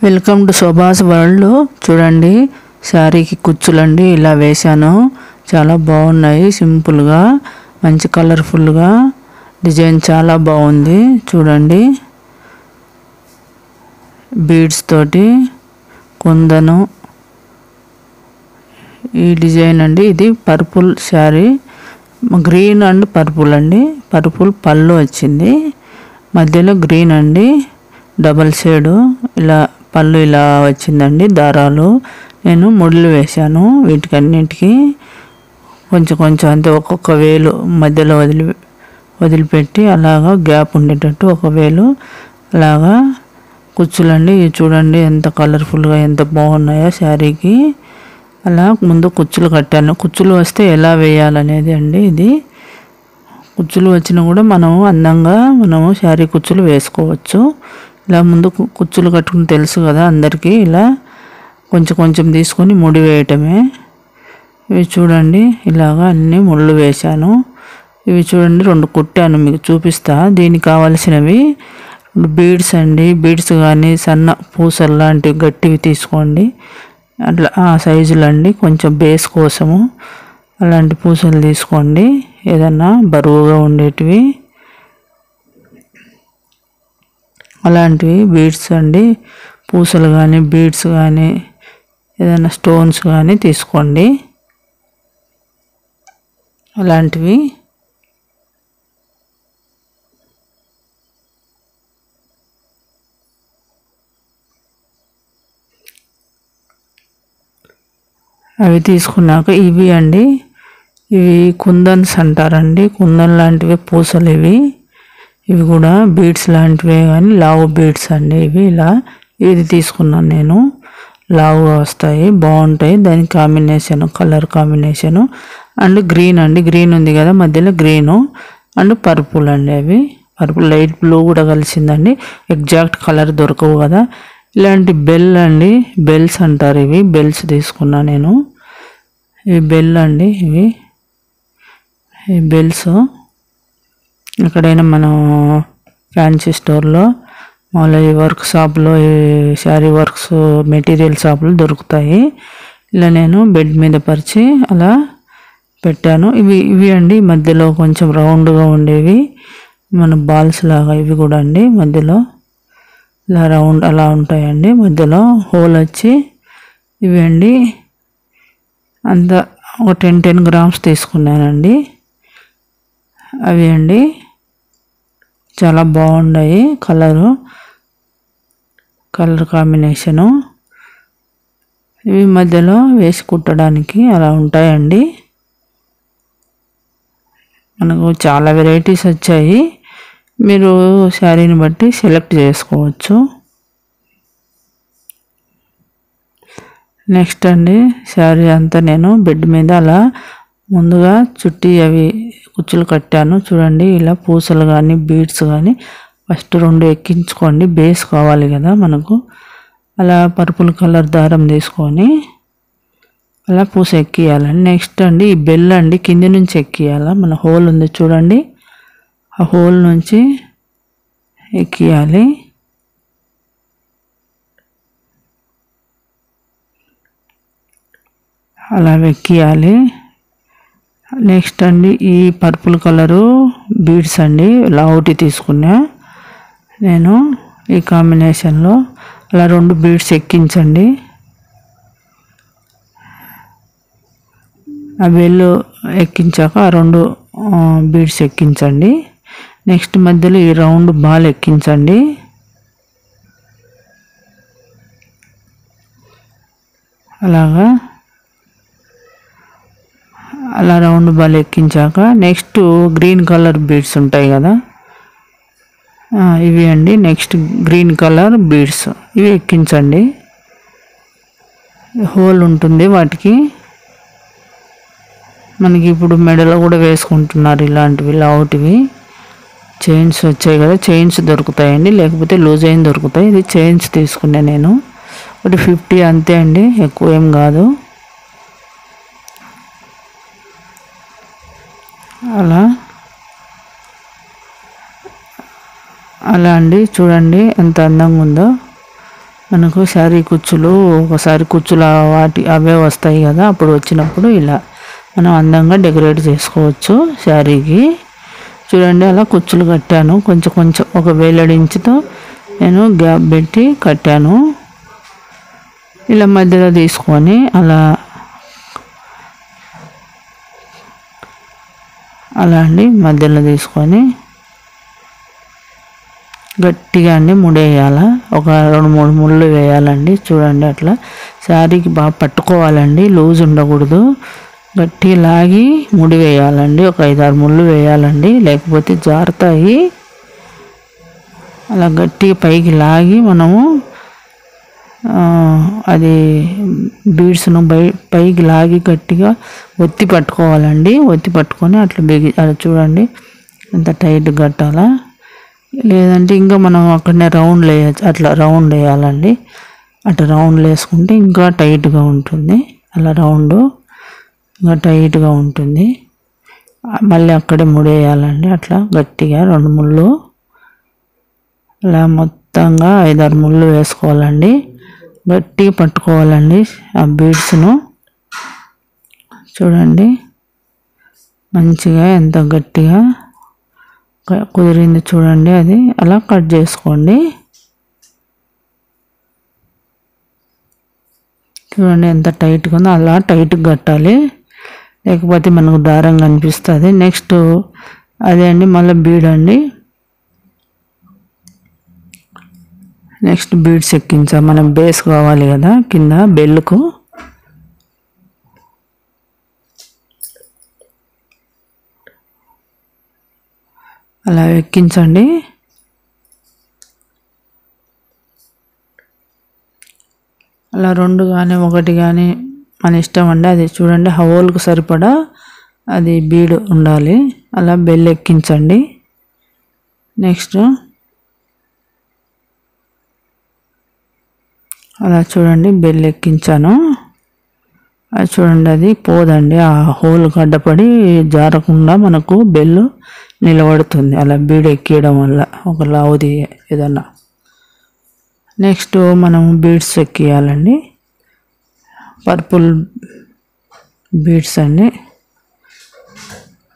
Welcome to శోభాస్ world. చూడండి, శారీకి కుచ్చులండి ఇలా వేశాను. చాలా బాగున్నాయి. సింపుల్గా మంచి కలర్ఫుల్గా డిజైన్ చాలా బాగుంది. చూడండి, బీడ్స్ తోటి కుందను ఈ డిజైన్ అండి. ఇది purple sari, green and purple అండి. పర్పుల్ పళ్ళు వచ్చింది, మధ్యలో గ్రీన్ అండి, డబల్ షేడు ఇలా పళ్ళు ఇలా వచ్చిందండి. దారాలు నేను ముడులు వేశాను వీటికన్నిటికీ. కొంచెం కొంచెం అంతే, ఒక్కొక్క వేలు మధ్యలో వదిలిపెట్టి అలాగా గ్యాప్ ఉండేటట్టు ఒక వేలు అలాగా కుచ్చులండి. ఇవి చూడండి ఎంత కలర్ఫుల్గా ఎంత బాగున్నాయో శారీకి. అలా ముందు కుచ్చులు కట్టాను. కుచ్చులు వస్తే ఎలా వేయాలనేది అండి ఇది. కుచ్చులు వచ్చినా కూడా మనము అందంగా శారీ కుచ్చులు వేసుకోవచ్చు. ఇలా ముందు కుచ్చులు కట్టుకుని తెలుసు కదా అందరికీ. ఇలా కొంచెం కొంచెం తీసుకొని ముడి వేయటమే. ఇవి చూడండి, ఇలాగా అన్నీ ముళ్ళు వేశాను. ఇవి చూడండి, 2 కుట్టాను, మీకు చూపిస్తా. దీనికి కావాల్సినవి బీడ్స్ అండి. బీడ్స్ కానీ సన్న పూసలు లాంటివి గట్టివి తీసుకోండి. అట్లా ఆ సైజులు అండి, కొంచెం బేస్ కోసము అలాంటి పూసలు తీసుకోండి, ఏదన్నా బరువుగా ఉండేటివి అలాంటివి. బీడ్స్ అండి, పూసలు కానీ బీడ్స్ కానీ ఏదైనా స్టోన్స్ కానీ తీసుకోండి అలాంటివి. అవి తీసుకున్నాక ఇవి అండి, ఇవి కుందన్స్ అంటారండి. కుందన్ లాంటివి పూసలు ఇవి కూడా బీడ్స్ లాంటివే కానీ లావు బీడ్స్ అండి. ఇవి ఇలా ఇది తీసుకున్నాను నేను. లావుగా వస్తాయి, బాగుంటాయి. దాని combination colour combination and green అండి. గ్రీన్ ఉంది కదా మధ్యలో, గ్రీను అండ్ పర్పుల్ అండి. అవి పర్పుల్ లైట్ బ్లూ కూడా కలిసిందండి. ఎగ్జాక్ట్ కలర్ దొరకవు కదా. ఇలాంటి బెల్ అండి, బెల్స్ అంటారు. ఇవి బెల్స్ తీసుకున్నా నేను. ఇవి బెల్ అండి. ఇవి బెల్స్ ఎక్కడైనా మనం ఫ్యాన్సీ స్టోర్లో మళ్ళీ వర్క్ షాప్లో, శారీ వర్క్స్ మెటీరియల్ షాపులు దొరుకుతాయి. ఇలా నేను బెడ్ మీద పరిచి అలా పెట్టాను. ఇవి అండి మధ్యలో కొంచెం రౌండ్గా ఉండేవి, మన బాల్స్ లాగా. ఇవి కూడా అండి మధ్యలో ఇలా రౌండ్ అలా ఉంటాయండి. మధ్యలో హోల్ వచ్చి ఇవి అండి. అంత ఒక 10 గ్రామ్స్ తీసుకున్నానండి. అవి అండి చాలా బాగున్నాయి. Colour combination. ఇవి మధ్యలో వేసి కుట్టడానికి అలా ఉంటాయండి. మనకు చాలా వెరైటీస్ వచ్చాయి, మీరు శారీని బట్టి సెలెక్ట్ చేసుకోవచ్చు. నెక్స్ట్ అండి, శారీ అంతా నేను బెడ్ మీద అలా ముందుగా చుట్టి అవి కుచ్చులు కట్టాను. చూడండి, ఇలా పూసలు కానీ బీడ్స్ కానీ ఫస్ట్ 2 ఎక్కించుకోండి. బేస్ కావాలి కదా మనకు. అలా పర్పుల్ కలర్ దారం తీసుకొని అలా పూస ఎక్కియాలండి. నెక్స్ట్ అండి, ఈ బెల్ అండి కింది నుంచి ఎక్కియాల. మన హోల్ ఉంది చూడండి, ఆ హోల్ నుంచి ఎక్కియాలి. అలా ఎక్కియాలి. నెక్స్ట్ అండి, ఈ పర్పుల్ కలరు బీడ్స్ అండి లావుటి తీసుకున్నా నేను. ఈ కాంబినేషన్లో అలా 2 బీడ్స్ ఎక్కించండి. ఆ బెల్లు ఎక్కించాక ఆ 2 బీడ్స్ ఎక్కించండి. నెక్స్ట్ మధ్యలో ఈ రౌండ్ బాల్ ఎక్కించండి. అలా రౌండ్ బాల్ ఎక్కించాక నెక్స్ట్ గ్రీన్ కలర్ బీడ్స్ ఉంటాయి కదా, ఇవి అండి. నెక్స్ట్ గ్రీన్ కలర్ బీడ్స్ ఇవి ఎక్కించండి. హోల్ ఉంటుంది వాటికి. మనకి ఇప్పుడు మెడలో కూడా వేసుకుంటున్నారు ఇలాంటివి లావుటివి. చైన్స్ వచ్చాయి కదా, చైన్స్ దొరుకుతాయండి, లేకపోతే లూజ్ అయిన దొరుకుతాయి. ఇది చైన్స్ తీసుకున్నా నేను. 50 అంతే అండి, ఎక్కువ ఏం కాదు. అలా అండి. చూడండి ఎంత అందంగా ఉందో. మనకు శారీ కుచ్చులు ఒకసారి కుచ్చులు అవే వస్తాయి కదా, అప్పుడు వచ్చినప్పుడు ఇలా మనం అందంగా డెకరేట్ చేసుకోవచ్చు శారీకి. చూడండి అలా కుచ్చులు కట్టాను, కొంచెం కొంచెం ఒక వేలడించుతో నేను గ్యాప్ పెట్టి కట్టాను. ఇలా మధ్యలో తీసుకొని అలా అండి మధ్యలో తీసుకొని గట్టిగా అండి ముడేయాల. ఒక 2-3 ముళ్ళు వేయాలండి. చూడండి అట్లా శారీకి బాగా పట్టుకోవాలండి, లూజ్ ఉండకూడదు. గట్టి లాగి ముడి వేయాలండి, ఒక 5-6 ముళ్ళు వేయాలండి, లేకపోతే జారుతాయి. అలా గట్టిగా పైకి లాగి మనము అది బీడ్స్ను పైకి లాగి గట్టిగా ఒత్తి పట్టుకోవాలండి. ఒత్తి పట్టుకొని అట్లా అలా చూడండి ఎంత టైట్ కట్టాలా. లేదంటే ఇంకా మనం అక్కడనే రౌండ్లు వేయచ్చు, అట్లా రౌండ్ వేయాలండి. అట్లా రౌండ్లు వేసుకుంటే ఇంకా టైట్గా ఉంటుంది. అలా రౌండ్ ఇంకా టైట్గా ఉంటుంది. మళ్ళీ అక్కడే ముడేయాలండి అట్లా గట్టిగా 2 ముళ్ళు. అలా మొత్తంగా 5-6 ముళ్ళు వేసుకోవాలండి. గట్టిగా పట్టుకోవాలండి ఆ బీడ్స్ను. చూడండి మంచిగా ఎంత గట్టిగా కుదిరింది చూడండి. అది అలా కట్ చేసుకోండి. చూడండి ఎంత టైట్గా ఉందో, అలా టైట్గా కట్టాలి, లేకపోతే మనకు దారం కనిపిస్తుంది. నెక్స్ట్ అదే అండి మళ్ళీ బీడ్ అండి. నెక్స్ట్ బీడ్స్ ఎక్కించాం, మనం బేస్ కావాలి కదా కింద బెల్లుకు. అలా ఎక్కించండి. అలా 2 కానీ 1 కానీ మన ఇష్టం అండి. అది చూడండి హోల్కు సరిపడా అది బీడ్ ఉండాలి. అలా బెల్ ఎక్కించండి. నెక్స్ట్ అలా చూడండి బెల్ ఎక్కించాను. అది చూడండి అది పోదండి, ఆ హోల్ గడ్డపడి జారకుండా మనకు బెల్లు నిలబడుతుంది అలా బీడ్ ఎక్కియడం వల్ల, ఒక లావుది ఏదన్నా. నెక్స్ట్ మనం బీడ్స్ ఎక్కియాలండి, పర్పుల్ బీడ్స్ అండి.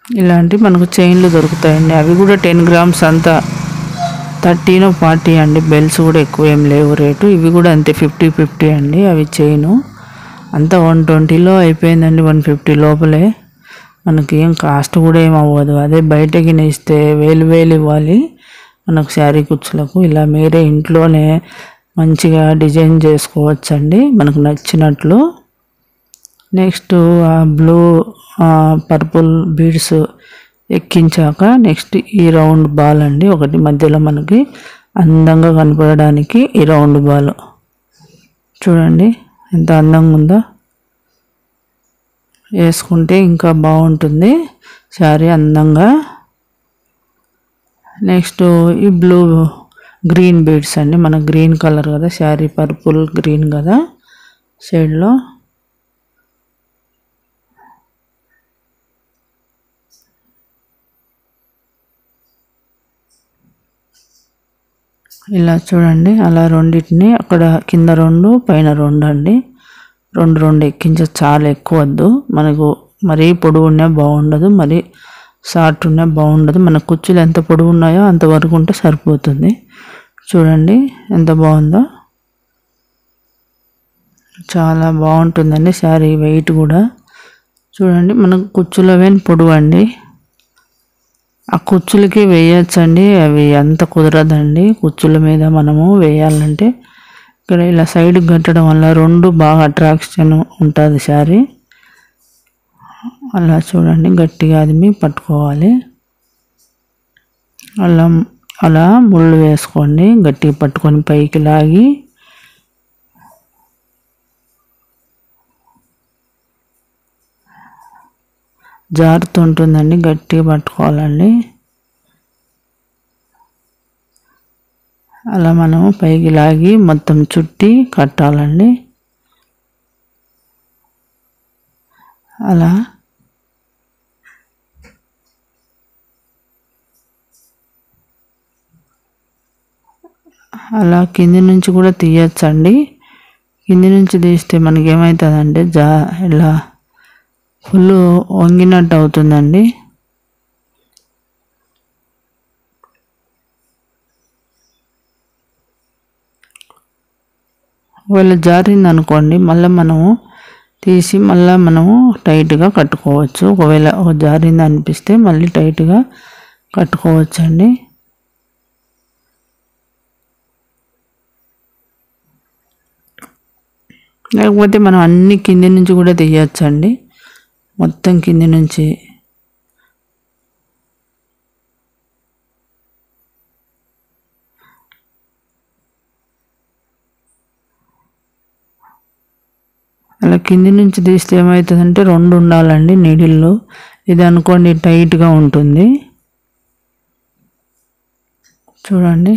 ఇలాంటి మనకు చైన్లు దొరుకుతాయండి, అవి కూడా 10 గ్రామ్స్ అంతా 30-40 అండి. బెల్స్ కూడా ఎక్కువ ఏం లేవు రేటు. ఇవి కూడా అంతే 50-50 అండి. అవి చైను అంతా 120లో అయిపోయిందండి, 150 లోపలే. మనకి ఏం కాస్ట్ కూడా ఏం అవ్వదు. అదే బయటకి ఇస్తే 1000 ఇవ్వాలి మనకు శారీ కుచ్చులకు. ఇలా మీరే ఇంట్లోనే మంచిగా డిజైన్ చేసుకోవచ్చండి మనకు నచ్చినట్లు. నెక్స్ట్ ఆ బ్లూ పర్పుల్ బీడ్స్ ఎక్కించాక నెక్స్ట్ ఈ రౌండ్ బాల్ అండి ఒకటి మధ్యలో మనకి అందంగా కనపడడానికి. ఈ రౌండ్ బాల్ చూడండి ఎంత అందంగా ఉందో, వేసుకుంటే ఇంకా బాగుంటుంది శారీ అందంగా. నెక్స్ట్ ఈ గ్రీన్ బీడ్స్ అండి, మన గ్రీన్ కలర్ కదా శారీ, పర్పుల్ గ్రీన్ కదా షేడ్లో. ఇలా చూడండి అలా రెండింటిని అక్కడ కింద 2 పైన 2 అండి, 2 ఎక్కించ, చాలా ఎక్కువ వద్దు మనకు. మరీ పొడవు ఉన్నా బాగుండదు, మరీ షార్ట్ ఉన్నా బాగుండదు. మన కుచ్చులు ఎంత పొడవు ఉన్నాయో అంతవరకు ఉంటే సరిపోతుంది. చూడండి ఎంత బాగుందో, చాలా బాగుంటుందండి శారీ. వెయిట్ కూడా చూడండి మనకు కుచ్చులవే పొడవు అండి, ఆ కుచ్చులకి వేయచ్చండి. అవి అంత కుదరదండి కుచ్చుల మీద మనము వేయాలంటే. ఇక్కడ ఇలా సైడ్ కట్టడం వల్ల 2 బాగా అట్రాక్షన్ ఉంటుంది శారీ. అలా చూడండి గట్టిగా అది పట్టుకోవాలి. అలా ముళ్ళు వేసుకోండి, గట్టిగా పట్టుకొని పైకి లాగి జారుతుంటుందండి, గట్టిగా పట్టుకోవాలండి. అలా మనము పైకి లాగి మొత్తం చుట్టి కట్టాలండి. అలా అలా కింది నుంచి కూడా తీయచ్చండి. కింది నుంచి తీస్తే మనకి ఏమవుతుందంటే ఇలా ఫుల్ వంగినట్టు అవుతుందండి. ఒకవేళ జారింది అనుకోండి మళ్ళీ మనము తీసి మళ్ళీ మనము టైట్గా కట్టుకోవచ్చు. ఒకవేళ జారింది అనిపిస్తే మళ్ళీ టైట్గా కట్టుకోవచ్చండి. లేకపోతే మనం అన్ని కింది నుంచి కూడా తీయచ్చండి. మొత్తం కింది నుంచి అలా కింది నుంచి తీస్తే ఏమవుతుందంటే 2 ఉండాలండి నీడిల్లో. ఇది అనుకోండి టైట్గా ఉంటుంది. చూడండి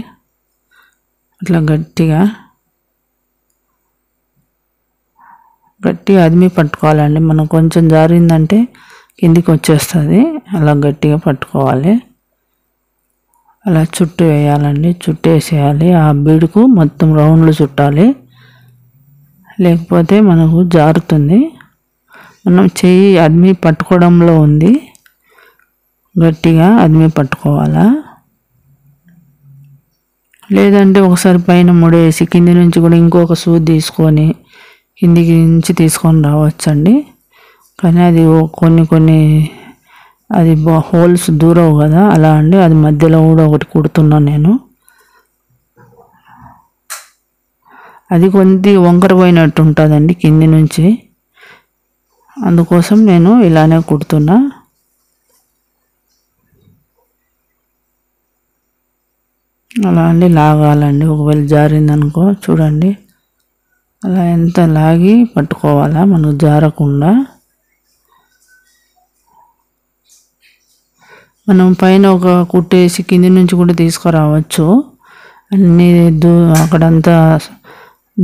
అట్లా గట్టిగా అదిమి పట్టుకోవాలండి. మనం కొంచెం జారిందంటే కిందికి వచ్చేస్తుంది. అలా గట్టిగా పట్టుకోవాలి. అలా చుట్టూ వేయాలండి. చుట్టూ వేసేయాలి. ఆ బీడుకు మొత్తం రౌండ్లు చుట్టాలి, లేకపోతే మనకు జారుతుంది. మనం చెయ్యి అదిమి పట్టుకోవడంలో ఉంది. గట్టిగా అదిమి పట్టుకోవాలా. లేదంటే ఒకసారి పైన ముడేసి కింది నుంచి కూడా ఇంకొక సూది తీసుకొని కిందికి నుంచి తీసుకొని రావచ్చండి. కానీ అది కొన్ని అది హోల్స్ దూరవు కదా, అలా అండి. అది మధ్యలో కూడా ఒకటి కుడుతున్నాను నేను. అది కొంచెం వంకర పోయినట్టు ఉంటుందండి కింది నుంచి. అందుకోసం నేను ఇలానే కుడుతున్నా. అలా అండి లాగాలండి. ఒకవేళ జారిందనుకో చూడండి అలా ఎంత లాగి పట్టుకోవాలా మనకు జారకుండా. మనం పైన ఒక కుట్టేసి కింది నుంచి కూడా తీసుకురావచ్చు. అన్నీ అక్కడంతా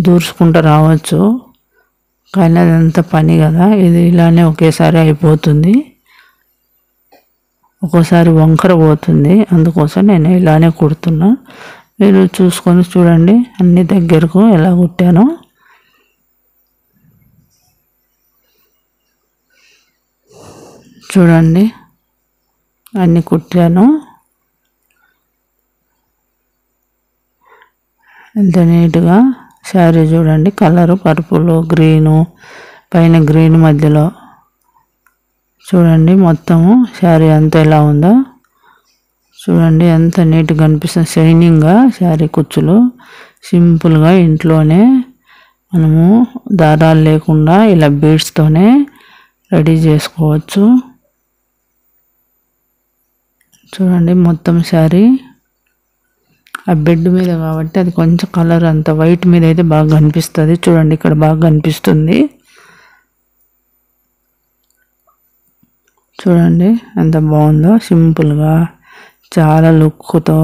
దూర్చుకుంటూ రావచ్చు. కానీ అదంతా పని కదా. ఇది ఇలానే ఒకేసారి అయిపోతుంది. ఒక్కోసారి వంకర పోతుంది. అందుకోసం నేను ఇలానే కుడుతున్నా. మీరు చూసుకొని చూడండి అన్ని దగ్గరకు ఎలా కుట్టానో. చూడండి అన్ని కుట్టాను. ఎంత నీట్గా శారీ చూడండి. కలరు పర్పుల్, గ్రీను, పైన గ్రీన్ మధ్యలో చూడండి. మొత్తము శారీ అంతా ఎలా ఉందో చూడండి. ఎంత నీట్గా అనిపిస్తుంది. షైనింగ్గా శారీ కుచ్చులు. సింపుల్గా ఇంట్లోనే మనము దారాలు లేకుండా ఇలా బీడ్స్తోనే రెడీ చేసుకోవచ్చు. చూడండి మొత్తం శారీ ఆ బెడ్ మీద కాబట్టి అది కొంచెం కలర్ అంత వైట్ మీద అయితే బాగా కనిపిస్తుంది. చూడండి ఇక్కడ బాగా కనిపిస్తుంది. చూడండి ఎంత బాగుందో. సింపుల్గా చాలా లుక్తో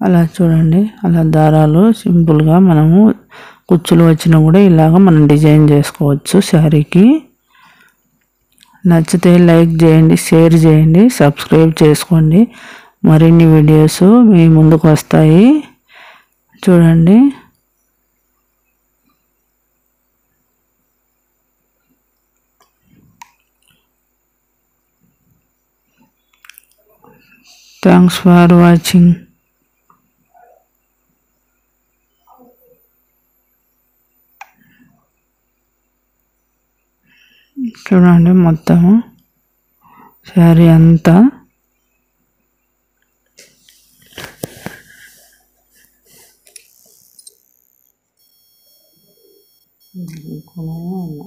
అలా చూడండి. అలా దారాలు సింపుల్గా మనము కుచ్చులు వచ్చినా కూడా ఇలాగ మనం డిజైన్ చేసుకోవచ్చు శారీకి. నచ్చితే లైక్ చేయండి, షేర్ చేయండి, సబ్స్క్రైబ్ చేసుకోండి. మరిన్ని వీడియోస్ మీ ముందుకు వస్తాయి. చూడండి థ్యాంక్స్ ఫర్ వాచింగ్. చూడండి మొత్తము శారీ అంతా కొనే ఉన్నా.